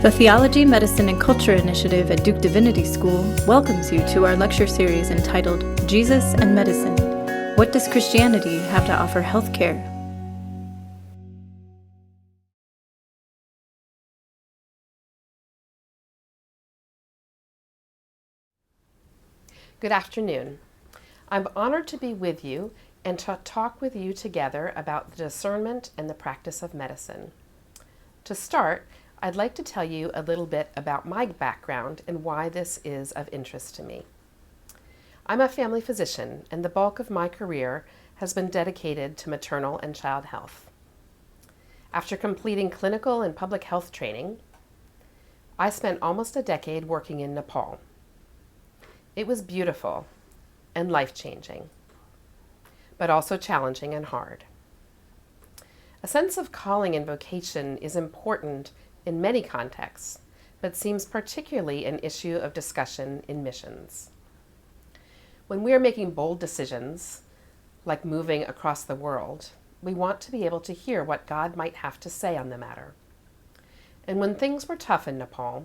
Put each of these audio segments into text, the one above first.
The Theology, Medicine, and Culture Initiative at Duke Divinity School welcomes you to our lecture series entitled Jesus and Medicine. What does Christianity have to offer healthcare? Good afternoon. I'm honored to be with you and to talk with you together about the discernment and the practice of medicine. To start, I'd like to tell you a little bit about my background and why this is of interest to me. I'm a family physician, and the bulk of my career has been dedicated to maternal and child health. After completing clinical and public health training, I spent almost a decade working in Nepal. It was beautiful and life-changing, but also challenging and hard. A sense of calling and vocation is important in many contexts, but seems particularly an issue of discussion in missions. When we are making bold decisions, like moving across the world, we want to be able to hear what God might have to say on the matter. And when things were tough in Nepal,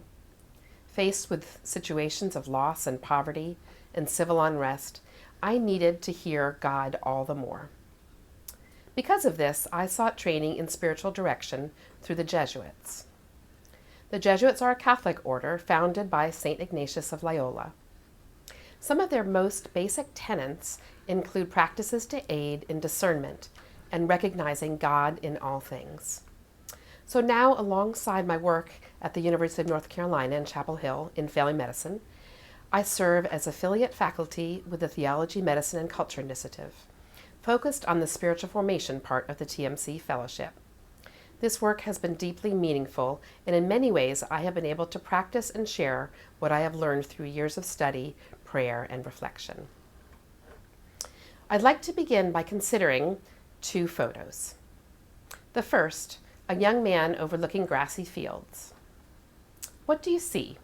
faced with situations of loss and poverty and civil unrest, I needed to hear God all the more. Because of this, I sought training in spiritual direction through the Jesuits. The Jesuits are a Catholic order founded by St. Ignatius of Loyola. Some of their most basic tenets include practices to aid in discernment and recognizing God in all things. So now, alongside my work at the University of North Carolina in Chapel Hill in family medicine, I serve as affiliate faculty with the Theology, Medicine, and Culture Initiative, focused on the spiritual formation part of the TMC Fellowship. This work has been deeply meaningful, and in many ways I have been able to practice and share what I have learned through years of study, prayer, and reflection. I'd like to begin by considering two photos. The first, a young man overlooking grassy fields. What do you see?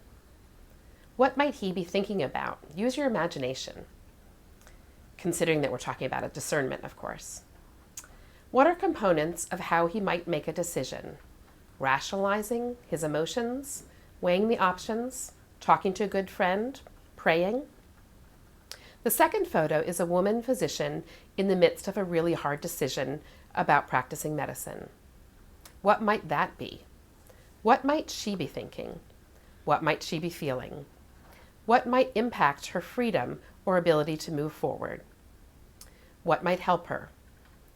What might he be thinking about? Use your imagination, considering that we're talking about a discernment, of course. What are components of how he might make a decision? Rationalizing his emotions, weighing the options, talking to a good friend, praying? The second photo is a woman physician in the midst of a really hard decision about practicing medicine. What might that be? What might she be thinking? What might she be feeling? What might impact her freedom or ability to move forward? What might help her?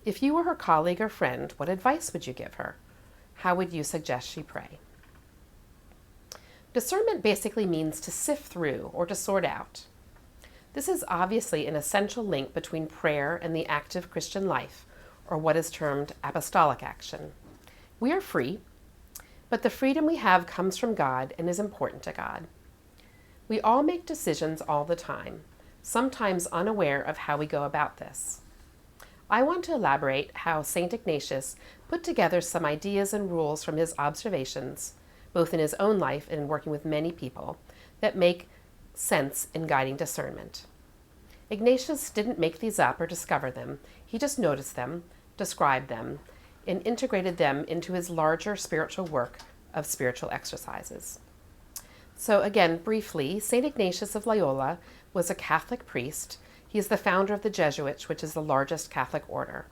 If you were her colleague or friend, what advice would you give her? How would you suggest she pray? Discernment basically means to sift through or to sort out. This is obviously an essential link between prayer and the active Christian life, or what is termed apostolic action. We are free, but the freedom we have comes from God and is important to God. We all make decisions all the time, sometimes unaware of how we go about this. I want to elaborate how St. Ignatius put together some ideas and rules from his observations, both in his own life and in working with many people, that make sense in guiding discernment. Ignatius didn't make these up or discover them. He just noticed them, described them, and integrated them into his larger spiritual work of spiritual exercises. So again, briefly, St. Ignatius of Loyola was a Catholic priest. He is the founder of the Jesuits, which is the largest Catholic order.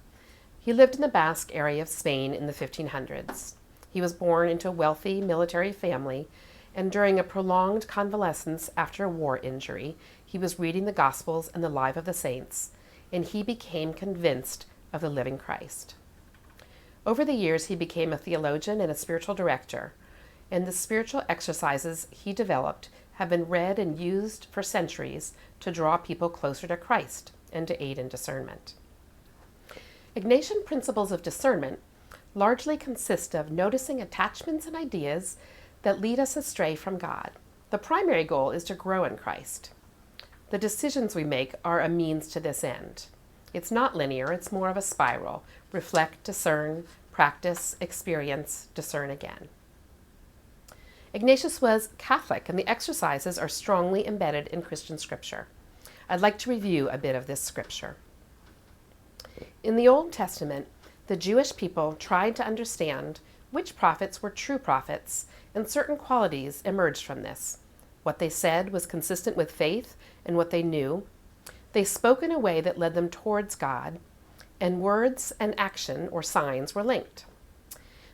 He lived in the Basque area of Spain in the 1500s. He was born into a wealthy military family, and during a prolonged convalescence after a war injury, he was reading the Gospels and the life of the saints, and he became convinced of the living Christ. Over the years, he became a theologian and a spiritual director, and the spiritual exercises he developed have been read and used for centuries to draw people closer to Christ and to aid in discernment. Ignatian principles of discernment largely consist of noticing attachments and ideas that lead us astray from God. The primary goal is to grow in Christ. The decisions we make are a means to this end. It's not linear, it's more of a spiral. Reflect, discern, practice, experience, discern again. Ignatius was Catholic, and the exercises are strongly embedded in Christian scripture. I'd like to review a bit of this scripture. In the Old Testament, the Jewish people tried to understand which prophets were true prophets, and certain qualities emerged from this. What they said was consistent with faith and what they knew. They spoke in a way that led them towards God, and words and action or signs were linked.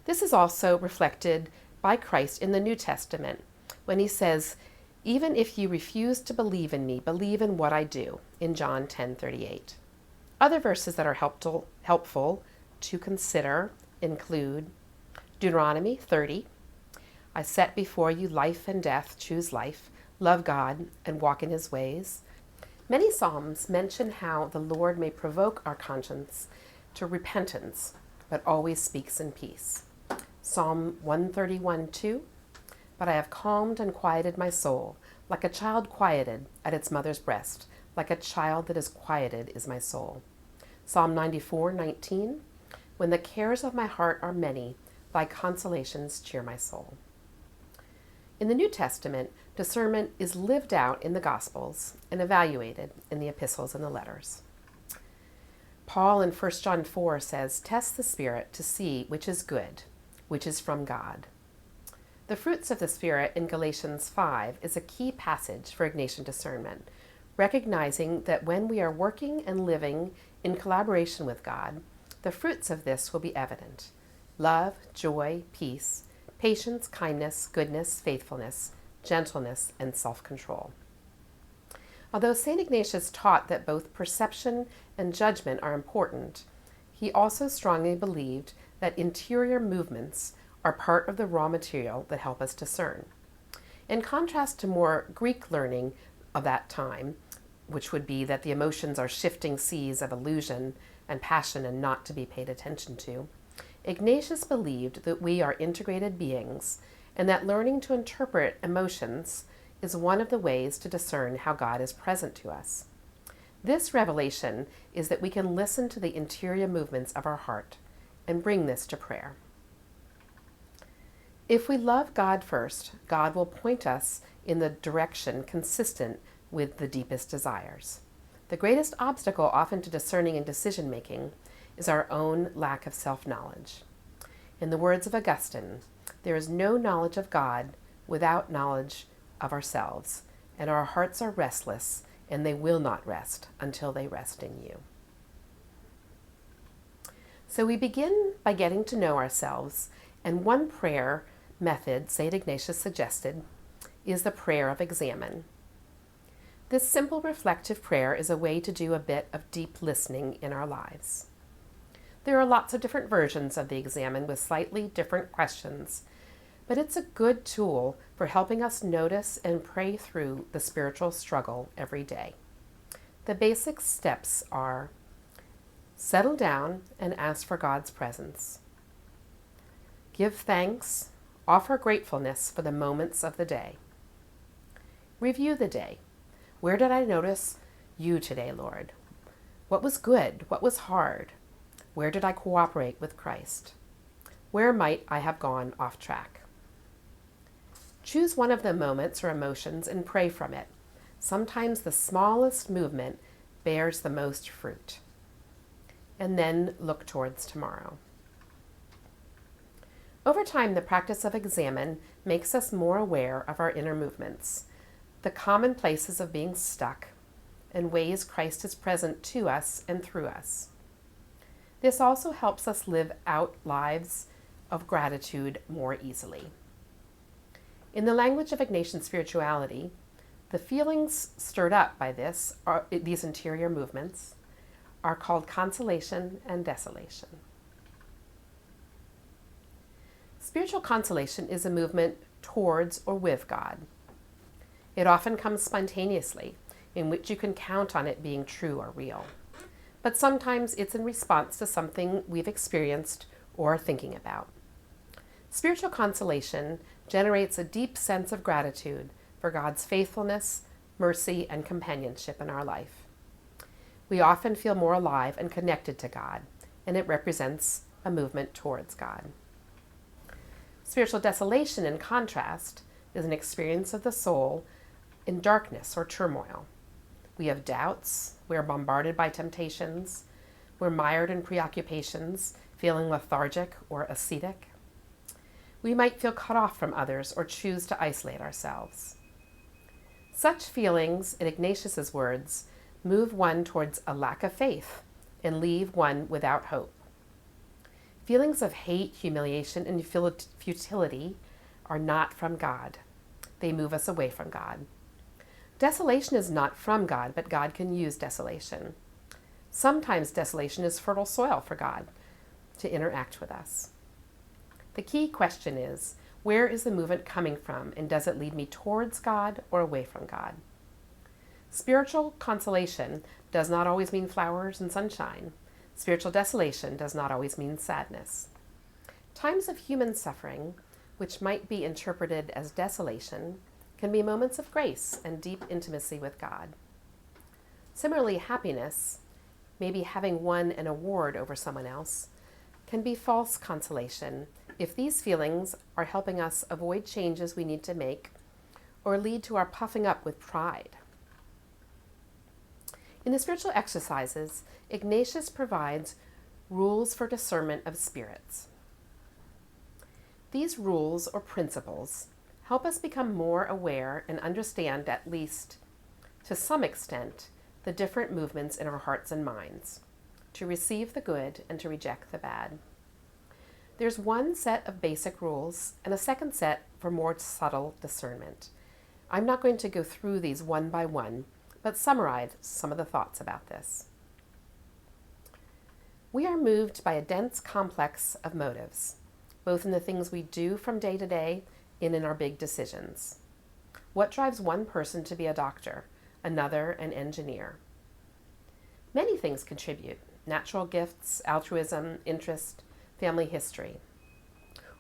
This is also reflected by Christ in the New Testament when he says, "Even if you refuse to believe in me, believe in what I do," in John 10:38. Other verses that are helpful to consider include Deuteronomy 30, "I set before you life and death, choose life, love God, and walk in his ways." Many Psalms mention how the Lord may provoke our conscience to repentance, but always speaks in peace. Psalm 131:2, "But I have calmed and quieted my soul, like a child quieted at its mother's breast, like a child that is quieted is my soul." Psalm 94:19, "When the cares of my heart are many, thy consolations cheer my soul." In the New Testament, discernment is lived out in the Gospels and evaluated in the epistles and the letters. Paul in 1 John 4 says, "Test the Spirit to see which is good, which is from God." The fruits of the Spirit in Galatians 5 is a key passage for Ignatian discernment, recognizing that when we are working and living in collaboration with God, the fruits of this will be evident: love, joy, peace, patience, kindness, goodness, faithfulness, gentleness, and self-control. Although St. Ignatius taught that both perception and judgment are important, he also strongly believed that interior movements are part of the raw material that help us discern. In contrast to more Greek learning of that time, which would be that the emotions are shifting seas of illusion and passion and not to be paid attention to, Ignatius believed that we are integrated beings and that learning to interpret emotions is one of the ways to discern how God is present to us. This revelation is that we can listen to the interior movements of our heart and bring this to prayer. If we love God first, God will point us in the direction consistent with the deepest desires. The greatest obstacle often to discerning and decision-making is our own lack of self-knowledge. In the words of Augustine, there is no knowledge of God without knowledge of ourselves, and our hearts are restless, and they will not rest until they rest in you. So we begin by getting to know ourselves, and one prayer method St. Ignatius suggested is the prayer of examen. This simple reflective prayer is a way to do a bit of deep listening in our lives. There are lots of different versions of the examen with slightly different questions, but it's a good tool for helping us notice and pray through the spiritual struggle every day. The basic steps are: settle down and ask for God's presence. Give thanks, offer gratefulness for the moments of the day. Review the day. Where did I notice you today, Lord? What was good? What was hard? Where did I cooperate with Christ? Where might I have gone off track? Choose one of the moments or emotions and pray from it. Sometimes the smallest movement bears the most fruit. And then look towards tomorrow. Over time, the practice of examen makes us more aware of our inner movements, the common places of being stuck, and ways Christ is present to us and through us. This also helps us live out lives of gratitude more easily. In the language of Ignatian spirituality, the feelings stirred up by these interior movements are called consolation and desolation. Spiritual consolation is a movement towards or with God. It often comes spontaneously, in which you can count on it being true or real. But sometimes it's in response to something we've experienced or are thinking about. Spiritual consolation generates a deep sense of gratitude for God's faithfulness, mercy, and companionship in our life. We often feel more alive and connected to God, and it represents a movement towards God. Spiritual desolation, in contrast, is an experience of the soul in darkness or turmoil. We have doubts, we're bombarded by temptations, we're mired in preoccupations, feeling lethargic or ascetic. We might feel cut off from others or choose to isolate ourselves. Such feelings, in Ignatius's words, move one towards a lack of faith and leave one without hope. Feelings of hate, humiliation, and futility are not from God. They move us away from God. Desolation is not from God, but God can use desolation. Sometimes desolation is fertile soil for God to interact with us. The key question is, where is the movement coming from, and does it lead me towards God or away from God? Spiritual consolation does not always mean flowers and sunshine. Spiritual desolation does not always mean sadness. Times of human suffering, which might be interpreted as desolation, can be moments of grace and deep intimacy with God. Similarly, happiness, maybe having won an award over someone else, can be false consolation if these feelings are helping us avoid changes we need to make or lead to our puffing up with pride. In the spiritual exercises, Ignatius provides rules for discernment of spirits. These rules or principles help us become more aware and understand, at least to some extent, the different movements in our hearts and minds, to receive the good and to reject the bad. There's one set of basic rules and a second set for more subtle discernment. I'm not going to go through these one by one, but summarize some of the thoughts about this. We are moved by a dense complex of motives, both in the things we do from day to day and in our big decisions. What drives one person to be a doctor, another an engineer? Many things contribute: natural gifts, altruism, interest, family history.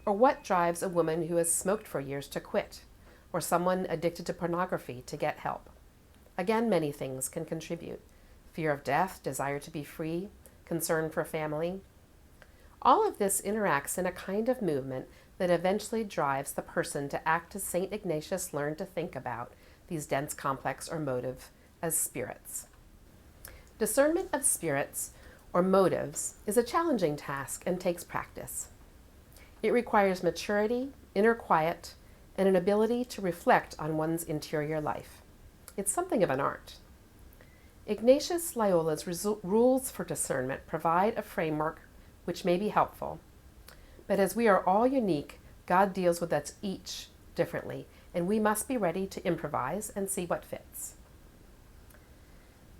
Or what drives a woman who has smoked for years to quit, or someone addicted to pornography to get help? Again, many things can contribute: fear of death, desire to be free, concern for family. All of this interacts in a kind of movement that eventually drives the person to act as St. Ignatius learned to think about these dense complex or motive as spirits. Discernment of spirits or motives is a challenging task and takes practice. It requires maturity, inner quiet, and an ability to reflect on one's interior life. It's something of an art. Ignatius Loyola's rules for discernment provide a framework which may be helpful. But as we are all unique, God deals with us each differently, and we must be ready to improvise and see what fits.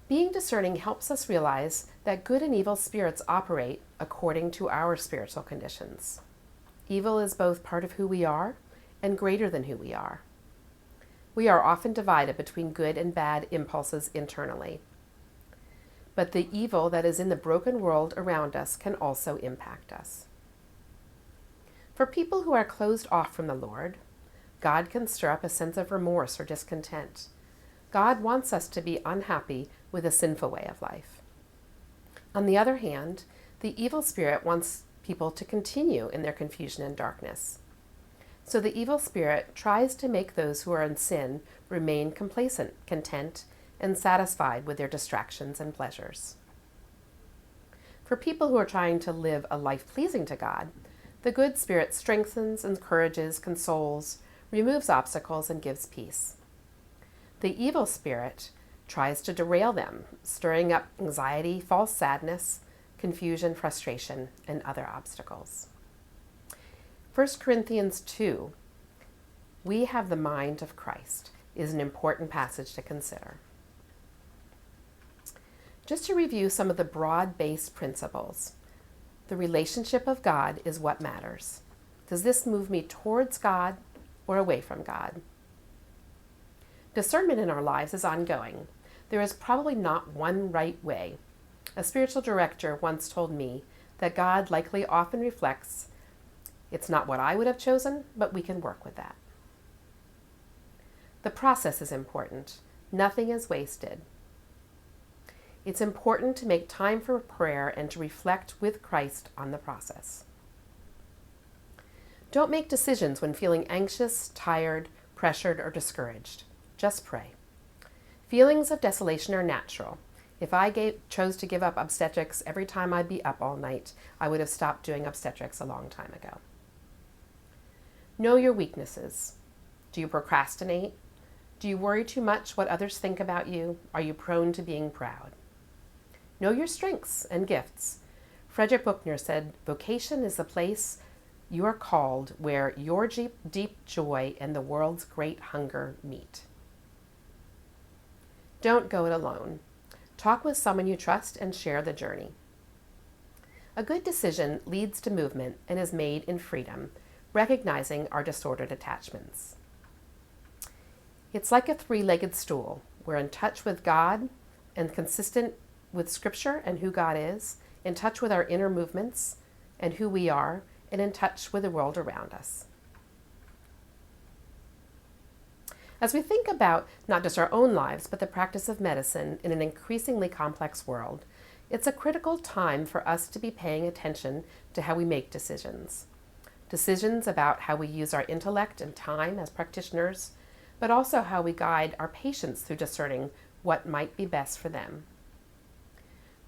Being discerning helps us realize that good and evil spirits operate according to our spiritual conditions. Evil is both part of who we are and greater than who we are. We are often divided between good and bad impulses internally. But the evil that is in the broken world around us can also impact us. For people who are closed off from the Lord, God can stir up a sense of remorse or discontent. God wants us to be unhappy with a sinful way of life. On the other hand, the evil spirit wants people to continue in their confusion and darkness. So the evil spirit tries to make those who are in sin remain complacent, content, and satisfied with their distractions and pleasures. For people who are trying to live a life pleasing to God, the good spirit strengthens, encourages, consoles, removes obstacles, and gives peace. The evil spirit tries to derail them, stirring up anxiety, false sadness, confusion, frustration, and other obstacles. 1 Corinthians 2, "We have the mind of Christ," is an important passage to consider. Just to review some of the broad-based principles, the relationship of God is what matters. Does this move me towards God or away from God? Discernment in our lives is ongoing. There is probably not one right way. A spiritual director once told me that God likely often reflects, "It's not what I would have chosen, but we can work with that." The process is important. Nothing is wasted. It's important to make time for prayer and to reflect with Christ on the process. Don't make decisions when feeling anxious, tired, pressured, or discouraged. Just pray. Feelings of desolation are natural. If I chose to give up obstetrics every time I'd be up all night, I would have stopped doing obstetrics a long time ago. Know your weaknesses. Do you procrastinate? Do you worry too much what others think about you? Are you prone to being proud? Know your strengths and gifts. Frederick Buechner said, "Vocation is the place you are called where your deep joy and the world's great hunger meet." Don't go it alone. Talk with someone you trust and share the journey. A good decision leads to movement and is made in freedom, recognizing our disordered attachments. It's like a three-legged stool. We're in touch with God and consistent with Scripture and who God is, in touch with our inner movements and who we are, and in touch with the world around us. As we think about not just our own lives, but the practice of medicine in an increasingly complex world, it's a critical time for us to be paying attention to how we make decisions. Decisions about how we use our intellect and time as practitioners, but also how we guide our patients through discerning what might be best for them.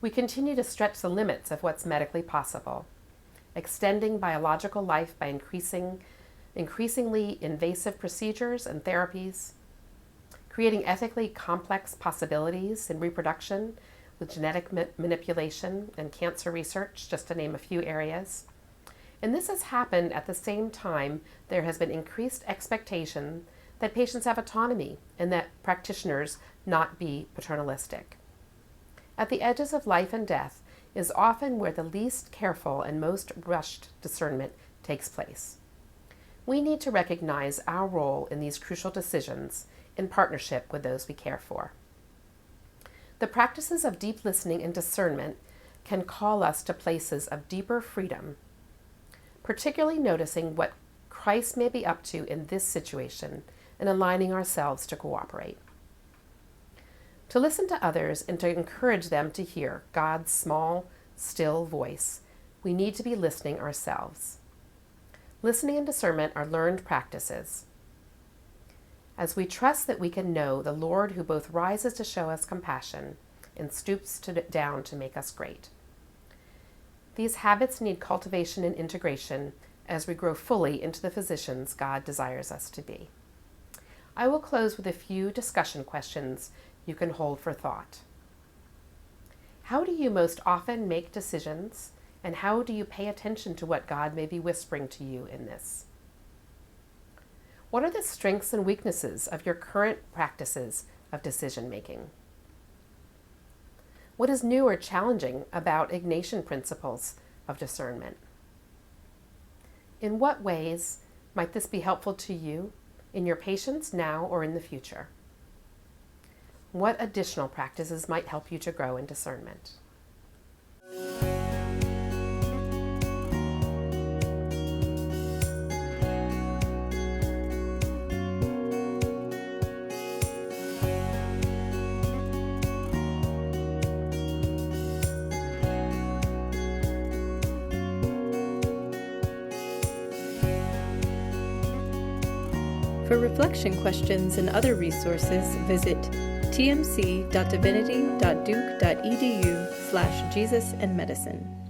We continue to stretch the limits of what's medically possible, extending biological life by increasingly invasive procedures and therapies, creating ethically complex possibilities in reproduction with genetic manipulation and cancer research, just to name a few areas. And this has happened at the same time there has been increased expectation that patients have autonomy and that practitioners not be paternalistic. At the edges of life and death is often where the least careful and most rushed discernment takes place. We need to recognize our role in these crucial decisions in partnership with those we care for. The practices of deep listening and discernment can call us to places of deeper freedom, particularly noticing what Christ may be up to in this situation and aligning ourselves to cooperate. To listen to others and to encourage them to hear God's small, still voice, we need to be listening ourselves. Listening and discernment are learned practices. As we trust that we can know the Lord who both rises to show us compassion and stoops down to make us great. These habits need cultivation and integration as we grow fully into the physicians God desires us to be. I will close with a few discussion questions you can hold for thought. How do you most often make decisions, and how do you pay attention to what God may be whispering to you in this? What are the strengths and weaknesses of your current practices of decision making? What is new or challenging about Ignatian principles of discernment? In what ways might this be helpful to you in your patients now or in the future? What additional practices might help you to grow in discernment? For reflection questions and other resources, visit tmc.divinity.duke.edu/JesusandMedicine.